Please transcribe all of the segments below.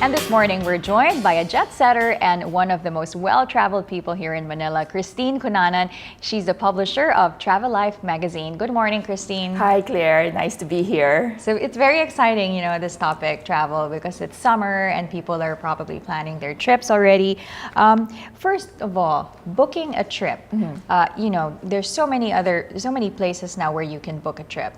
And this morning, we're joined by a jet setter and one of the most well-traveled people here in Manila, Christine Cunanan. She's the publisher of Travelife magazine. Good morning, Christine. Hi, Claire. Nice to be here. So it's very exciting, this topic, travel, because it's summer and people are probably planning their trips already. First of all, booking a trip. There's so many places now where you can book a trip.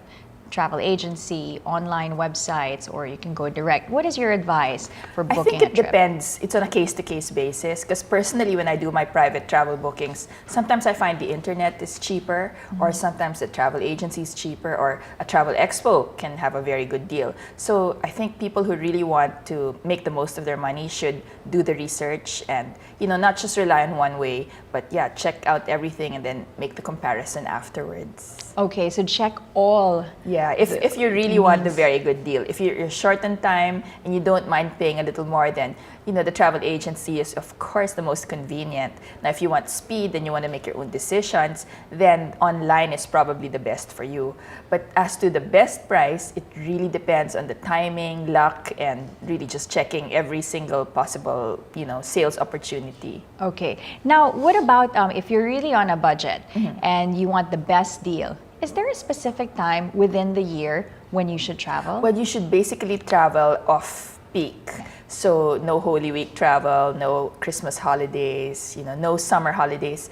Travel agency, online websites, or you can go direct. What is your advice for booking a trip? I think it depends. It's on a case-to-case basis. Because personally, when I do my private travel bookings, sometimes I find the internet is cheaper, or sometimes the travel agency is cheaper, or a travel expo can have a very good deal. So I think people who really want to make the most of their money should do the research and not just rely on one way, but check out everything and then make the comparison afterwards. Okay, so check all. Yeah, if you really want the very good deal. If you're short on time and you don't mind paying a little more, then the travel agency is of course the most convenient. Now, if you want speed and you want to make your own decisions, then online is probably the best for you. But as to the best price, it really depends on the timing, luck, and really just checking every single possible sales opportunity. Okay. Now, what about if you're really on a budget and you want the best deal? Is there a specific time within the year when you should travel? Well, you should basically travel off-peak. So no Holy Week travel, no Christmas holidays, no summer holidays.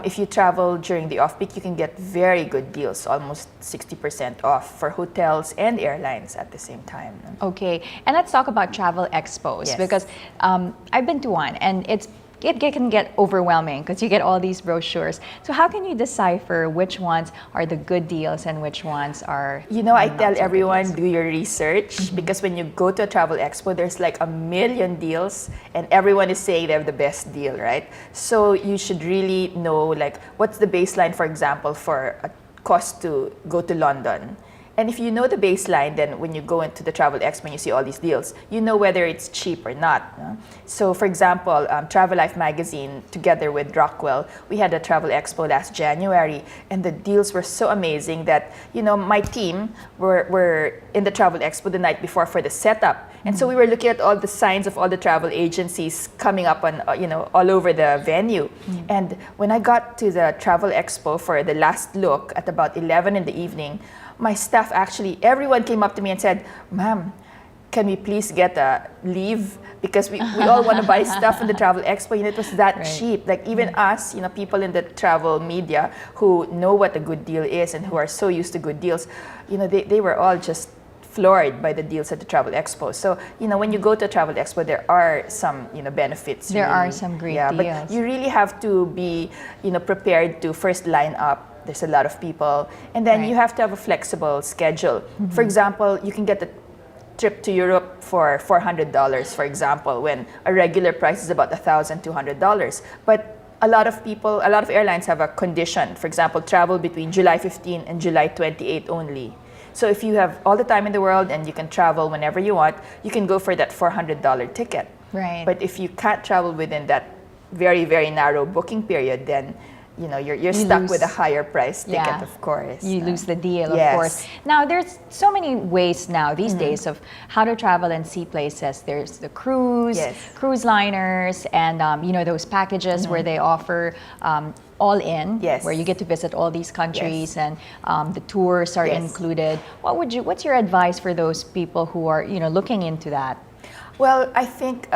If you travel during the off-peak, you can get very good deals, almost 60% off for hotels and airlines at the same time. Okay, and let's talk about travel expos, because I've been to one, and it can get overwhelming because you get all these brochures. So how can you decipher which ones are the good deals and which ones are I tell everyone, do your research, because when you go to a travel expo, there's like a million deals and everyone is saying they have the best deal, right? So you should really know what's the baseline, for example, for a cost to go to London. And if you know the baseline, then when you go into the travel expo and you see all these deals, you know whether it's cheap or not. So for example, Travelife magazine, together with Rockwell, we had a travel expo last January, and the deals were so amazing that, my team were in the travel expo the night before for the setup. And so we were looking at all the signs of all the travel agencies coming up on, all over the venue. And when I got to the travel expo for the last look at about 11 in the evening, my staff everyone came up to me and said, "Ma'am, can we please get a leave? Because we all want to buy stuff in the travel expo." It was that cheap. Even us, people in the travel media who know what a good deal is and who are so used to good deals, they were all just floored by the deals at the travel expo. So, when you go to a travel expo, there are some, benefits. There are some great deals. But you really have to be, prepared to first line up. There's a lot of people. And then you have to have a flexible schedule. For example, you can get a trip to Europe for $400, for example, when a regular price is about $1,200. But a lot of airlines have a condition. For example, travel between July 15 and July 28 only. So if you have all the time in the world and you can travel whenever you want, you can go for that $400 ticket. Right. But if you can't travel within that very, very narrow booking period, then you're stuck with a higher price ticket, of course. You lose the deal, of course. Now, there's so many ways now these days of how to travel and see places. There's the cruise liners, and those packages where they offer all in, where you get to visit all these countries, and the tours are included. What's your advice for those people who are looking into that? Well, I think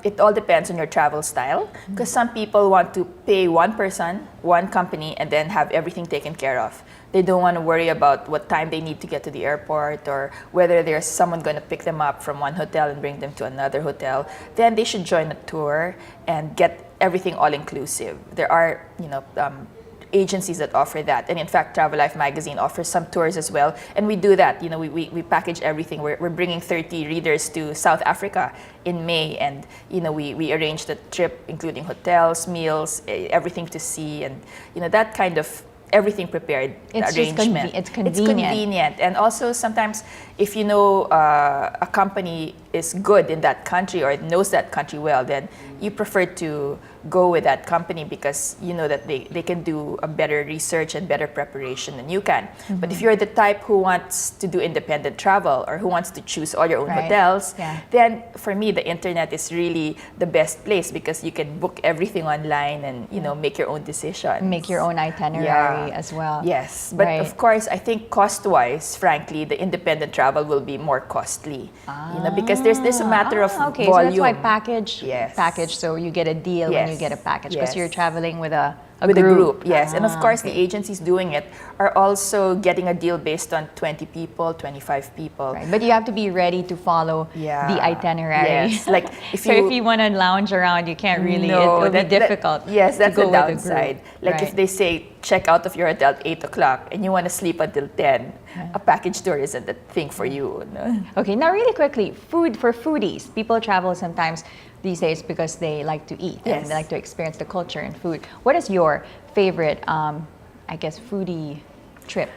it all depends on your travel style, because some people want to pay one person, one company, and then have everything taken care of. They don't want to worry about what time they need to get to the airport or whether there's someone going to pick them up from one hotel and bring them to another hotel. Then they should join a tour and get everything all-inclusive. There are, agencies that offer that, and in fact Travelife magazine offers some tours as well, and we do that. We package everything. We're bringing 30 readers to South Africa in May, and we arrange the trip including hotels, meals, everything to see, and that kind of everything prepared arrangement. It's convenient. It's convenient, and also sometimes if a company is good in that country or knows that country well, then you prefer to go with that company because you know that they can do a better research and better preparation than you can. But if you're the type who wants to do independent travel or who wants to choose all your own hotels, then for me the internet is really the best place because you can book everything online and you know make your own decisions. Make your own itinerary as well. Yes, but of course I think cost-wise, frankly, the independent travel will be more costly. You know, because there's a matter of volume. So that's why package. So you get a deal when you get a package because you're traveling with a group. Yes, and of course the agencies doing it are also getting a deal based on 20 people, 25 people. Right. But you have to be ready to follow the itinerary. Yes, like if you want to lounge around, you can't really. It'll be difficult. Yes, that's the downside. Like if they say check out of your hotel at 8 o'clock and you want to sleep until 10, a package tour isn't the thing for you. No? Okay, now really quickly, food for foodies. People travel sometimes these days because they like to eat and they like to experience the culture and food. What is your favorite, foodie trip?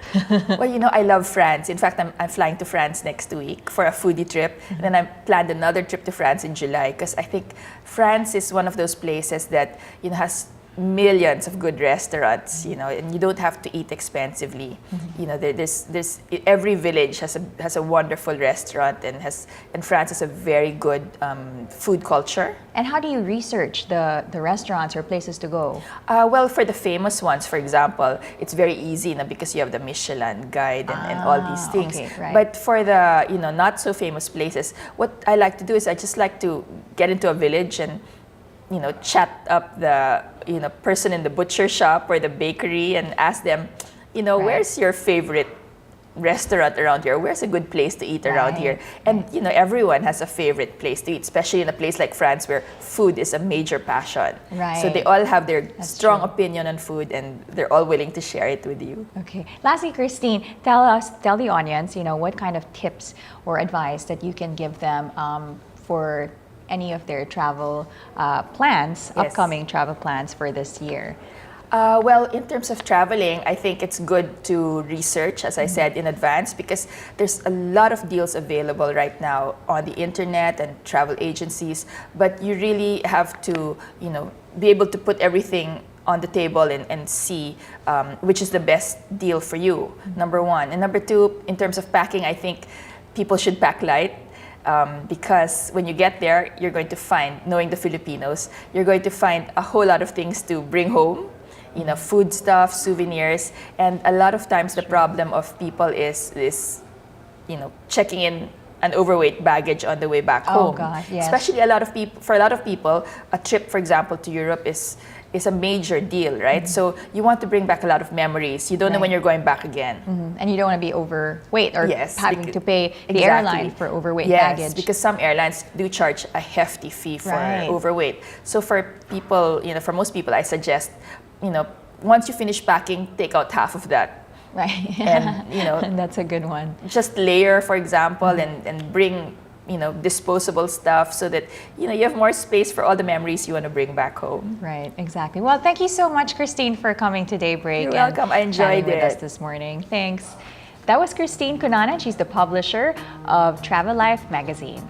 Well, you know, I love France. In fact, I'm flying to France next week for a foodie trip. And then I planned another trip to France in July because I think France is one of those places that, you know, has millions of good restaurants, you know, and you don't have to eat expensively. You know, there's every village has a wonderful restaurant and France has a very good food culture. And how do you research the restaurants or places to go? Well, for the famous ones, for example, it's very easy, you know, because you have the Michelin guide and all these things. Okay, But for the, you know, not so famous places, what I like to do is I just like to get into a village and, you know, chat up the, you know, person in the butcher shop or the bakery and ask them, you know, where's your favorite restaurant around here? Where's a good place to eat around here? And, you know, everyone has a favorite place to eat, especially in a place like France where food is a major passion. So they all have their strong opinion on food and they're all willing to share it with you. Okay. Lastly, Christine, tell the audience, you know, what kind of tips or advice that you can give them for any of their travel plans, upcoming travel plans for this year? Well, in terms of traveling, I think it's good to research, as I said, in advance because there's a lot of deals available right now on the internet and travel agencies, but you really have to, you know, be able to put everything on the table and see which is the best deal for you, number one. And number two, in terms of packing, I think people should pack light. Because when you get there, you're going to find, knowing the Filipinos, you're going to find a whole lot of things to bring home, you know, food stuff, souvenirs, and a lot of times the problem of people is you know, checking in an overweight baggage on the way back home. Especially for a lot of people, a trip, for example, to Europe is a major deal, right? So you want to bring back a lot of memories. You don't know when you're going back again. And you don't want to be overweight or having to pay the airline for overweight baggage. Because some airlines do charge a hefty fee for overweight. So for people, you know, for most people, I suggest, you know, once you finish packing, take out half of that. And, you know, that's a good one. Just layer, for example, and bring, you know, disposable stuff so that, you know, you have more space for all the memories you want to bring back home. Right, exactly. Well, thank you so much, Christine, for coming to Daybreak. You're welcome. I enjoyed it. With us this morning. Thanks. That was Christine Cunanan. She's the publisher of Travelife magazine.